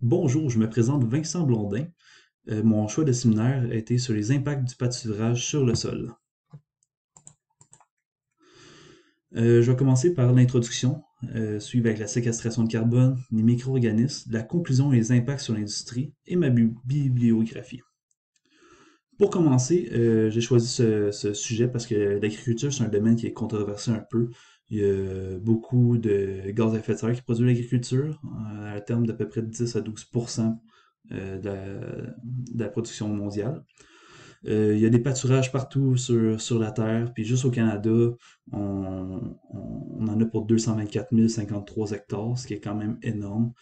Bonjour, je me présente Vincent Blondin. Mon choix de séminaire a été sur les impacts du pâturage sur le sol. Je vais commencer par l'introduction, suivre avec la séquestration de carbone, les micro-organismes, la conclusion et les impacts sur l'industrie et ma bibliographie. Pour commencer, j'ai choisi ce sujet parce que l'agriculture, c'est un domaine qui est controversé un peu. Il y a beaucoup de gaz à effet de serre qui produit l'agriculture, à terme d'à peu près 10 à 12% de la production mondiale. Il y a des pâturages partout sur la Terre, puis juste au Canada, on en a pour 224 053 hectares, ce qui est quand même énorme.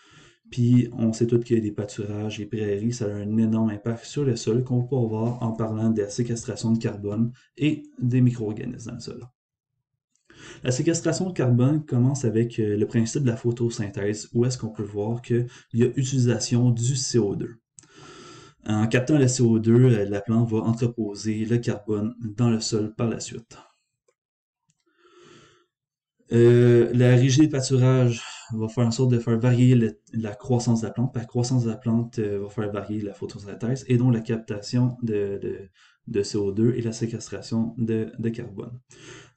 Puis on sait tous qu'il y a des pâturages, les prairies, ça a un énorme impact sur le sol qu'on peut voir en parlant de la séquestration de carbone et des micro-organismes dans le sol. La séquestration de carbone commence avec le principe de la photosynthèse, où est-ce qu'on peut voir qu'il y a utilisation du CO2. En captant le CO2, la plante va entreposer le carbone dans le sol par la suite. La rigidité de pâturage va faire en sorte de faire varier la croissance de la plante. La croissance de la plante va faire varier la photosynthèse et donc la captation de CO2 et la séquestration de carbone.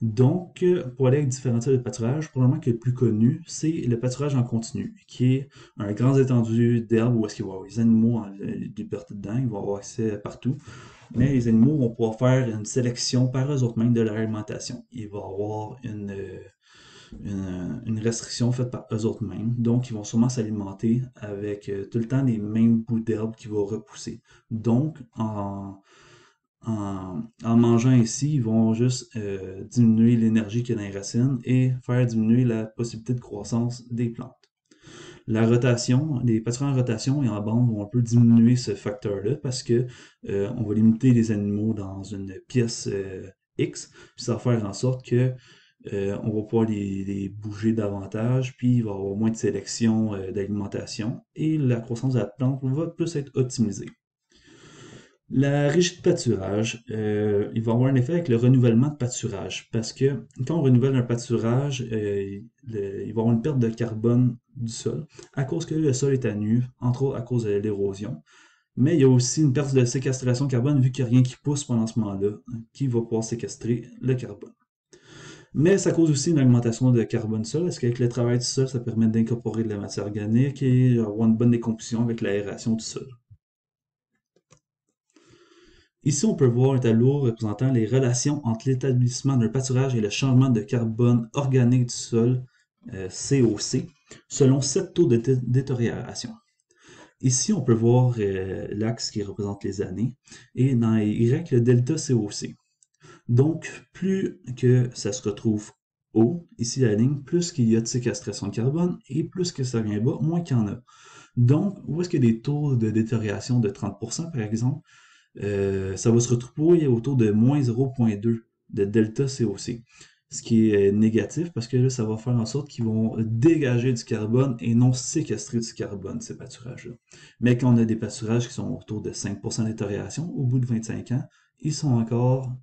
Donc, pour aller avec différents types de pâturage, probablement que le plus connu, c'est le pâturage en continu, qui est un grand étendue d'herbe où est-ce qu'il va y avoir les animaux en liberté dedans, ils vont avoir accès partout. Mais les animaux vont pouvoir faire une sélection par eux mêmes de leur alimentation. Il va y avoir une restriction faite par eux mêmes. Donc, ils vont sûrement s'alimenter avec tout le temps les mêmes bouts d'herbe qui vont repousser. Donc, en mangeant ainsi, ils vont juste diminuer l'énergie qu'il y a dans les racines et faire diminuer la possibilité de croissance des plantes. La rotation, les pâturages en rotation et en bande vont un peu diminuer ce facteur-là parce que on va limiter les animaux dans une pièce X, puis ça va faire en sorte que on va pouvoir les bouger davantage, puis il va y avoir moins de sélection d'alimentation et la croissance de la plante va plus être optimisée. La régie de pâturage, il va avoir un effet avec le renouvellement de pâturage, parce que quand on renouvelle un pâturage, il va y avoir une perte de carbone du sol, à cause que le sol est à nu, entre autres à cause de l'érosion. Mais il y a aussi une perte de séquestration de carbone, vu qu'il n'y a rien qui pousse pendant ce moment-là, qui va pouvoir séquestrer le carbone. Mais ça cause aussi une augmentation de carbone du sol, parce qu'avec le travail du sol, ça permet d'incorporer de la matière organique et avoir une bonne décomposition avec l'aération du sol. Ici, on peut voir un tableau représentant les relations entre l'établissement d'un pâturage et le changement de carbone organique du sol, COC, selon 7 taux de détérioration. Ici, on peut voir l'axe qui représente les années et dans les Y, le delta COC. Donc, plus que ça se retrouve haut, ici la ligne, plus qu'il y a de séquestration de carbone et plus que ça vient bas, moins qu'il y en a. Donc, où est-ce qu'il y a des taux de détérioration de 30% par exemple, ça va se retrouver autour de moins 0,2 de delta COC. Ce qui est négatif parce que là, ça va faire en sorte qu'ils vont dégager du carbone et non séquestrer du carbone, ces pâturages-là. Mais quand on a des pâturages qui sont autour de 5% de détérioration, au bout de 25 ans, ils sont encore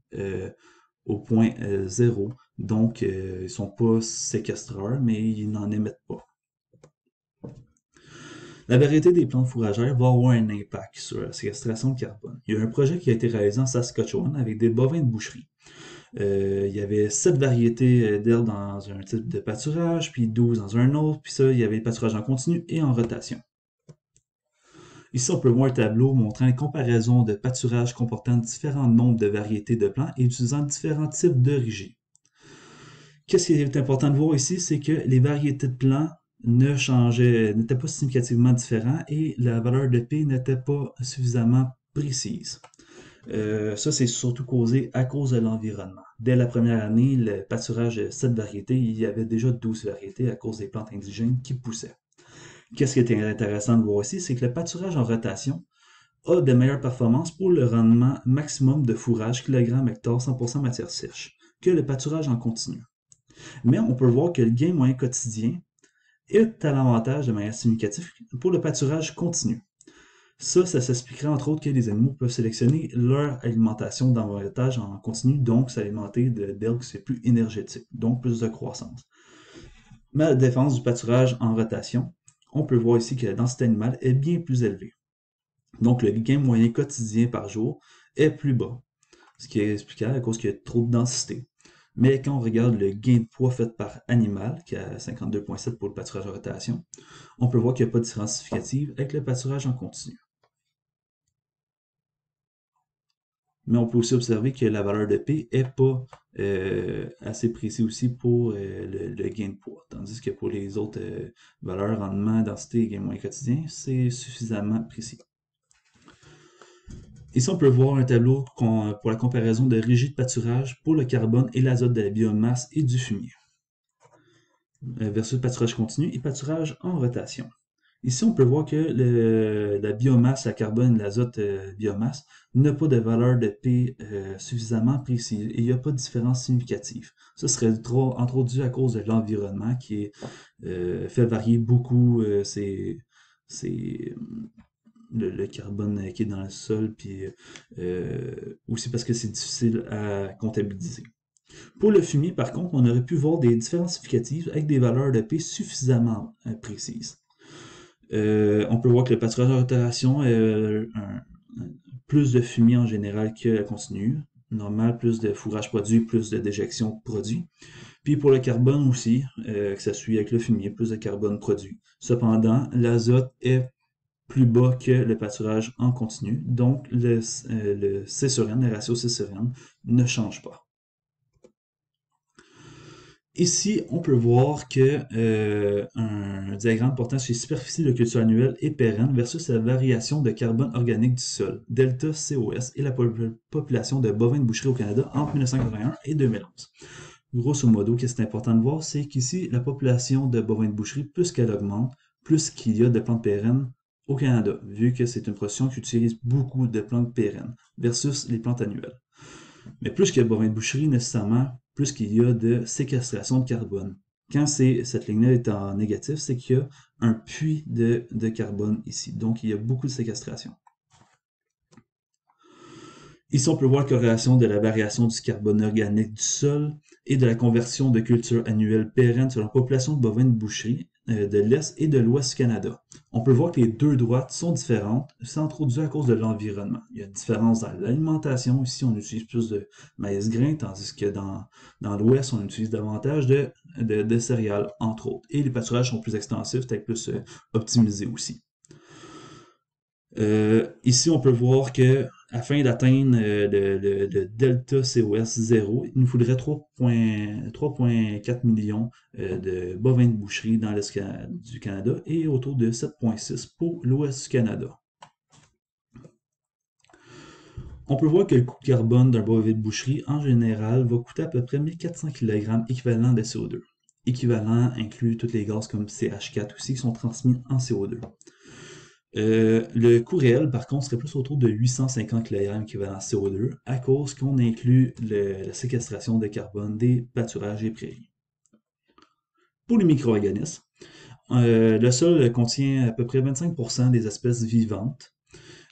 au point 0. Donc, ils ne sont pas séquestreurs, mais ils n'en émettent pas. La variété des plantes fourragères va avoir un impact sur la séquestration de carbone. Il y a un projet qui a été réalisé en Saskatchewan avec des bovins de boucherie. Il y avait 7 variétés d'herbes dans un type de pâturage, puis 12 dans un autre, puis ça, il y avait le pâturage en continu et en rotation. Ici, on peut voir un tableau montrant une comparaison de pâturages comportant différents nombres de variétés de plants et utilisant différents types de rigides. Qu'est-ce qui est important de voir ici, c'est que les variétés de plants n'étaient pas significativement différents et la valeur de P n'était pas suffisamment précise. Ça, c'est surtout causé à cause de l'environnement. Dès la première année, le pâturage de 7 variétés, il y avait déjà 12 variétés à cause des plantes indigènes qui poussaient. Qu'est-ce qui est intéressant de voir ici, c'est que le pâturage en rotation a de meilleures performances pour le rendement maximum de fourrage kg hectare 100% matière sèche que le pâturage en continu. Mais on peut voir que le gain moyen quotidien est à l'avantage de manière significative pour le pâturage continu. Ça s'expliquerait entre autres que les animaux peuvent sélectionner leur alimentation davantage en continu, donc s'alimenter d'herbes qui sont plus énergétiques, donc plus de croissance. Mais à la défense du pâturage en rotation, on peut voir ici que la densité animale est bien plus élevée. Donc, le gain moyen quotidien par jour est plus bas, ce qui est explicable à cause qu'il y a trop de densité. Mais quand on regarde le gain de poids fait par animal, qui est à 52,7 pour le pâturage en rotation, on peut voir qu'il n'y a pas de différence significative avec le pâturage en continu. Mais on peut aussi observer que la valeur de P n'est pas assez précise aussi pour le gain de poids. Tandis que pour les autres valeurs, rendement, densité et gain moyen quotidien, c'est suffisamment précis. Ici, on peut voir un tableau pour la comparaison de régies de pâturage pour le carbone et l'azote de la biomasse et du fumier versus pâturage continu et pâturage en rotation. Ici, on peut voir que la biomasse, la carbone, l'azote biomasse, n'a pas de valeur de P suffisamment précise et il n'y a pas de différence significative. Ça serait entre autres dû à cause de l'environnement qui fait varier beaucoup le carbone qui est dans le sol, puis aussi parce que c'est difficile à comptabiliser. Pour le fumier, par contre, on aurait pu voir des différences significatives avec des valeurs de P suffisamment précises. On peut voir que le pâturage en rotation plus de fumier en général que la continue. Normal, plus de fourrage produit, plus de déjection produit. Puis pour le carbone aussi, que ça suit avec le fumier, plus de carbone produit. Cependant, l'azote est plus bas que le pâturage en continu, donc le C sur N, le ratio C sur N, ne change pas. Ici, on peut voir que un diagramme portant sur les superficies de culture annuelle et pérenne versus la variation de carbone organique du sol, delta COS, et la population de bovins de boucherie au Canada entre 1981 et 2011. Grosso modo, qu'est-ce qui est important de voir, c'est qu'ici, la population de bovins de boucherie, plus qu'elle augmente, plus qu'il y a de plantes pérennes au Canada, vu que c'est une production qui utilise beaucoup de plantes pérennes versus les plantes annuelles. Mais plus qu'il y a de bovins de boucherie, nécessairement, plus qu'il y a de séquestration de carbone. Quand cette ligne-là est en négatif, c'est qu'il y a un puits de carbone ici. Donc, il y a beaucoup de séquestration. Ici, on peut voir la corrélation de la variation du carbone organique du sol et de la conversion de cultures annuelles pérennes sur la population de bovins de boucherie de l'Est et de l'Ouest du Canada. On peut voir que les deux droites sont différentes, c'est entre autres dû à cause de l'environnement. Il y a une différence dans l'alimentation. Ici, on utilise plus de maïs grain, tandis que dans l'Ouest, on utilise davantage de céréales, entre autres. Et les pâturages sont plus extensifs, peut-être plus optimisés aussi. Ici, on peut voir que afin d'atteindre le delta COS 0, il nous faudrait 3,4 millions de bovins de boucherie dans l'Est du Canada et autour de 7,6 pour l'Ouest du Canada. On peut voir que le coût de carbone d'un bovin de boucherie, en général, va coûter à peu près 1400 kg équivalent de CO2. Équivalent inclut tous les gaz comme CH4 aussi qui sont transmis en CO2. Le coût réel, par contre, serait plus autour de 850 kg équivalent CO2 à cause qu'on inclut la séquestration de carbone des pâturages et prairies. Pour les micro-organismes, le sol contient à peu près 25% des espèces vivantes.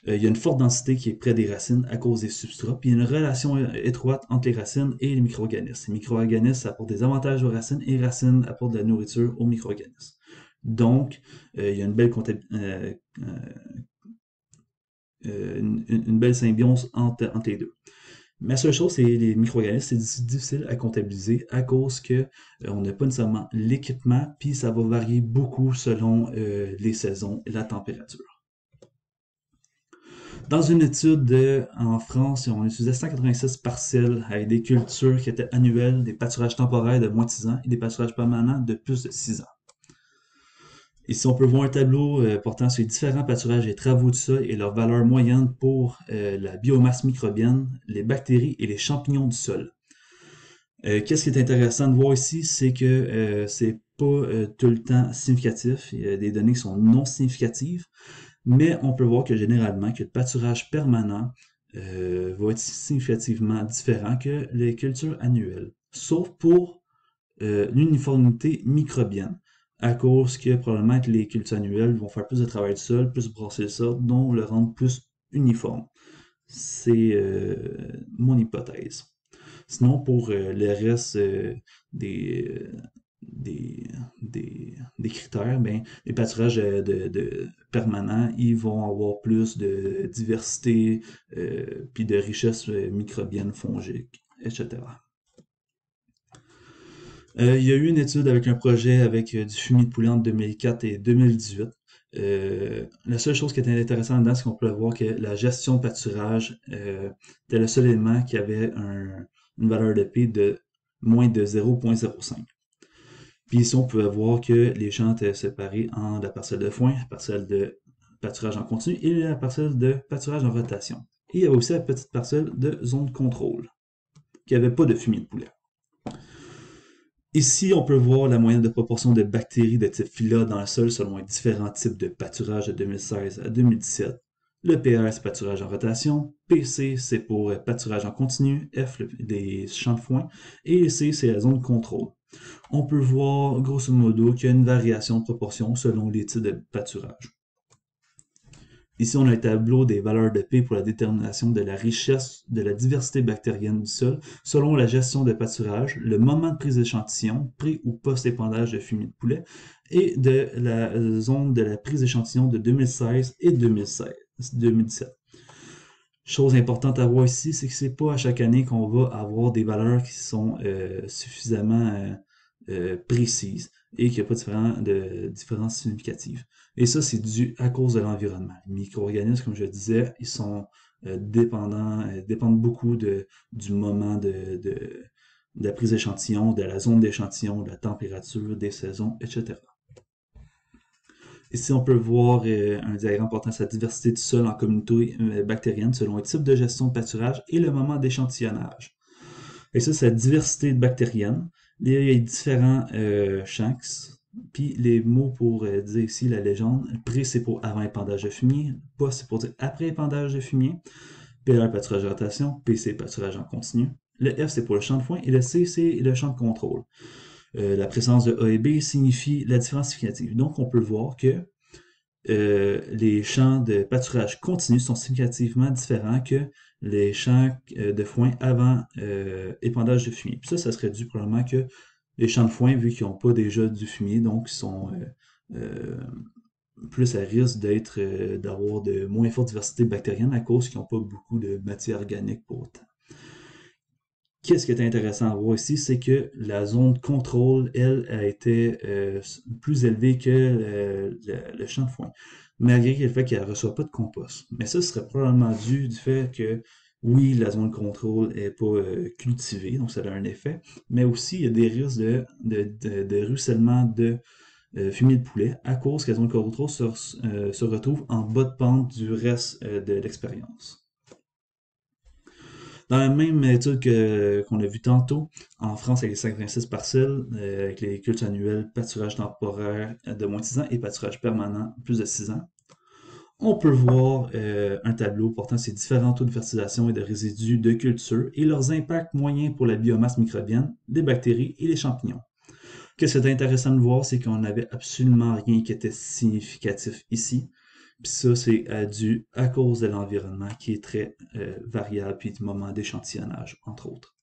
Il y a une forte densité qui est près des racines à cause des substrats, puis il y a une relation étroite entre les racines et les micro-organismes. Les micro-organismes apportent des avantages aux racines et les racines apportent de la nourriture aux micro-organismes. Donc, il y a une belle symbiose entre les deux. Mais la seule chose, c'est les micro-organismes, c'est difficile à comptabiliser à cause que on n'a pas nécessairement l'équipement, puis ça va varier beaucoup selon les saisons et la température. Dans une étude en France, on utilisait 186 parcelles avec des cultures qui étaient annuelles, des pâturages temporaires de moins de 6 ans et des pâturages permanents de plus de 6 ans. Ici, on peut voir un tableau portant sur les différents pâturages et travaux du sol et leur valeur moyenne pour la biomasse microbienne, les bactéries et les champignons du sol. Qu'est-ce qui est intéressant de voir ici, c'est que c'est pas tout le temps significatif. Il y a des données qui sont non significatives, mais on peut voir que généralement, que le pâturage permanent va être significativement différent que les cultures annuelles, sauf pour l'uniformité microbienne, à cause que probablement que les cultures annuelles vont faire plus de travail de sol, plus brasser le sol, donc le rendre plus uniforme. C'est mon hypothèse. Sinon, pour le reste des critères, ben, les pâturages permanents, ils vont avoir plus de diversité, puis de richesse microbienne, fongique, etc. Il y a eu une étude avec un projet avec du fumier de poulet entre 2004 et 2018. La seule chose qui était intéressante dedans, c'est qu'on peut voir que la gestion de pâturage était le seul élément qui avait une valeur de P de moins de 0,05. Puis ici, on pouvait voir que les champs étaient séparés en la parcelle de foin, la parcelle de pâturage en continu et la parcelle de pâturage en rotation. Et il y avait aussi la petite parcelle de zone de contrôle, qui n'avait pas de fumier de poulet. Ici, on peut voir la moyenne de proportion de bactéries de type phyla dans le sol selon les différents types de pâturage de 2016 à 2017. Le PR, c'est pâturage en rotation. PC, c'est pour pâturage en continu. F, les champs de foin. Et C, c'est la zone de contrôle. On peut voir, grosso modo, qu'il y a une variation de proportion selon les types de pâturage. Ici, on a un tableau des valeurs de P pour la détermination de la richesse de la diversité bactérienne du sol selon la gestion de pâturage, le moment de prise d'échantillon, pré- ou post-épandage de fumier de poulet, et de la zone de la prise d'échantillon de 2016 et 2017. Chose importante à voir ici, c'est que c'est pas à chaque année qu'on va avoir des valeurs qui sont suffisamment précises et qu'il n'y a pas de différence significative. Et ça, c'est dû à cause de l'environnement. Les micro-organismes, comme je le disais, ils sont dépendent beaucoup du moment de la prise d'échantillon, de la zone d'échantillon, de la température, des saisons, etc. Ici, on peut voir un diagramme portant sa diversité du sol en communauté bactérienne selon le type de gestion de pâturage et le moment d'échantillonnage. Et ça, c'est la diversité bactérienne. Il y a différents champs. Puis les mots pour dire ici la légende, pré c'est pour avant épandage de fumier, post c'est pour dire après épandage de fumier, PR pâturage de rotation, PC pâturage en continu. Le F c'est pour le champ de foin et le C c'est le champ de contrôle. La présence de A et B signifie la différence significative. Donc on peut voir que les champs de pâturage continu sont significativement différents que les champs de foin avant épandage de fumier. Puis ça serait dû probablement que les champs de foin, vu qu'ils n'ont pas déjà du fumier, donc ils sont plus à risque d'avoir de moins forte diversité bactérienne à cause qu'ils n'ont pas beaucoup de matière organique pour autant. Qu'est-ce qui est intéressant à voir ici, c'est que la zone de contrôle, elle, a été plus élevée que le champ de foin, malgré le fait qu'elle ne reçoit pas de compost. Mais ça serait probablement dû du fait que, oui, la zone de contrôle n'est pas cultivée, donc ça a un effet, mais aussi il y a des risques de ruissellement de fumier de poulet à cause que la zone de contrôle se retrouve en bas de pente du reste de l'expérience. Dans la même étude qu'on a vu tantôt, en France, avec les 56 parcelles, avec les cultes annuels, pâturage temporaire de moins de 6 ans et pâturage permanent plus de 6 ans, on peut voir un tableau portant ces différents taux de fertilisation et de résidus de culture et leurs impacts moyens pour la biomasse microbienne, les bactéries et les champignons. Ce qui est intéressant de voir, c'est qu'on n'avait absolument rien qui était significatif ici. Puis ça, c'est dû à cause de l'environnement qui est très variable, puis du moment d'échantillonnage, entre autres.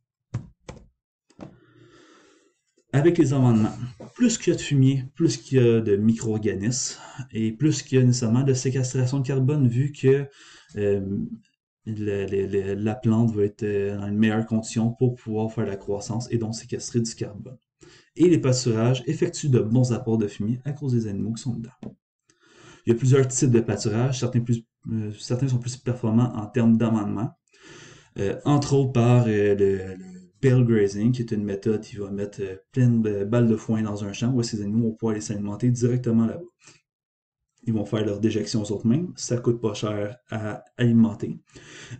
Avec les amendements, plus qu'il y a de fumier, plus qu'il y a de micro-organismes, et plus qu'il y a nécessairement de séquestration de carbone, vu que la plante va être dans une meilleure condition pour pouvoir faire la croissance et donc séquestrer du carbone. Et les pâturages effectuent de bons apports de fumier à cause des animaux qui sont dedans. Il y a plusieurs types de pâturage, certains sont plus performants en termes d'amendement, entre autres par le pale grazing, qui est une méthode qui va mettre plein de balles de foin dans un champ où ces animaux vont pouvoir aller s'alimenter directement là-bas. Ils vont faire leur déjection aux autres mêmes, ça coûte pas cher à alimenter.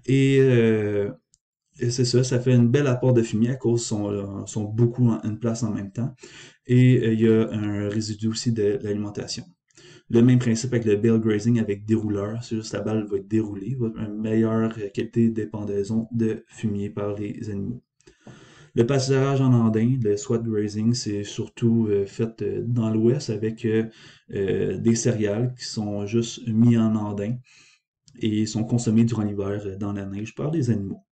Et c'est ça, ça fait un bel apport de fumier à cause qu'ils sont beaucoup en une place en même temps. Et il y a un résidu aussi de l'alimentation. Le même principe avec le bale grazing avec dérouleur, c'est juste la balle va être déroulée, va avoir une meilleure qualité de pendaison de fumier par les animaux. Le pâturage en andin, le swat grazing, c'est surtout fait dans l'ouest avec des céréales qui sont juste mis en andin et sont consommés durant l'hiver dans la neige par les animaux.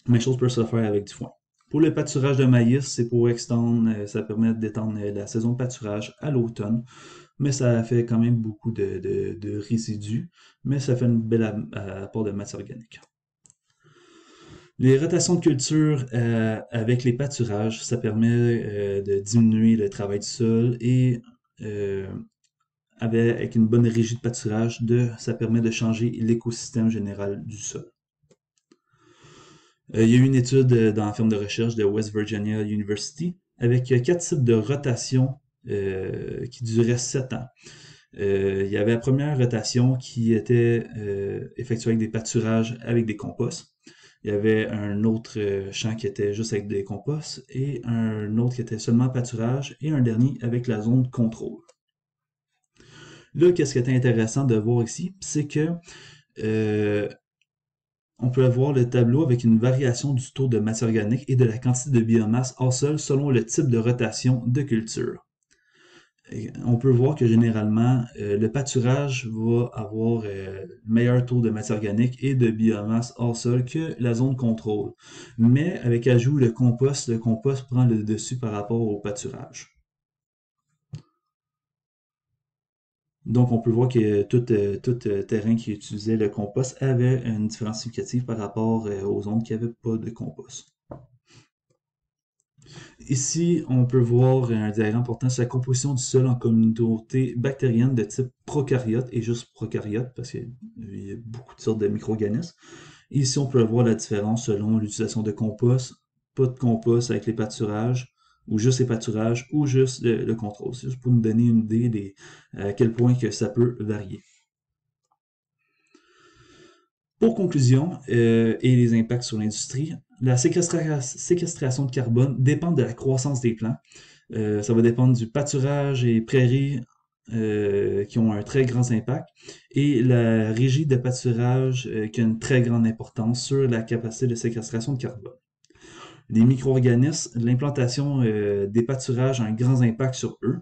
Même chose peut se faire avec du foin. Pour le pâturage de maïs, c'est pour extendre, ça permet d'étendre la saison de pâturage à l'automne, mais ça fait quand même beaucoup de résidus, mais ça fait une belle apport de matière organique. Les rotations de culture avec les pâturages, ça permet de diminuer le travail du sol et euh, avec une bonne régie de pâturage, ça permet de changer l'écosystème général du sol. Il y a eu une étude dans la firme de recherche de West Virginia University avec 4 types de rotation qui duraient 7 ans. Il y avait la première rotation qui était effectuée avec des pâturages avec des composts. Il y avait un autre champ qui était juste avec des composts et un autre qui était seulement pâturage et un dernier avec la zone contrôle. Là, qu'est-ce qui était intéressant de voir ici, c'est que euh, on peut avoir le tableau avec une variation du taux de matière organique et de la quantité de biomasse hors sol selon le type de rotation de culture. Et on peut voir que généralement, le pâturage va avoir meilleur taux de matière organique et de biomasse hors sol que la zone contrôle. Mais avec ajout le compost prend le dessus par rapport au pâturage. Donc, on peut voir que tout terrain qui utilisait le compost avait une différence significative par rapport aux zones qui n'avaient pas de compost. Ici, on peut voir un diagramme portant sur la composition du sol en communauté bactérienne de type prokaryote et juste prokaryote parce qu'il y a beaucoup de sortes de micro-organismes. Ici, on peut voir la différence selon l'utilisation de compost, pas de compost avec les pâturages, ou juste les pâturages, ou juste le contrôle. C'est juste pour nous donner une idée à quel point que ça peut varier. Pour conclusion, et les impacts sur l'industrie, la séquestration de carbone dépend de la croissance des plants. Ça va dépendre du pâturage et prairies qui ont un très grand impact et la régie de pâturage qui a une très grande importance sur la capacité de séquestration de carbone. Les micro-organismes, l'implantation des pâturages a un grand impact sur eux.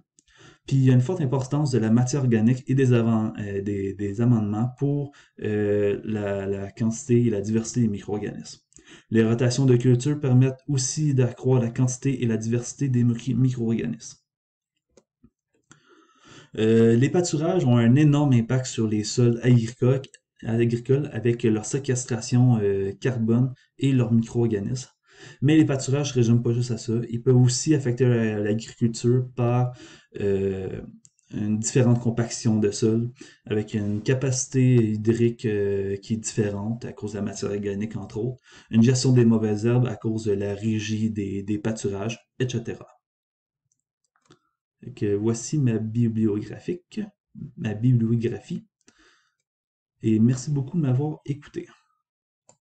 Puis il y a une forte importance de la matière organique et des amendements pour la quantité et la diversité des micro-organismes. Les rotations de culture permettent aussi d'accroître la quantité et la diversité des micro-organismes. Les pâturages ont un énorme impact sur les sols agricoles avec leur séquestration carbone et leurs micro-organismes. Mais les pâturages ne se résument pas juste à ça. Ils peuvent aussi affecter l'agriculture par une différente compaction de sol, avec une capacité hydrique qui est différente à cause de la matière organique, entre autres, une gestion des mauvaises herbes à cause de la régie des pâturages, etc. Voici ma bibliographie, et merci beaucoup de m'avoir écouté.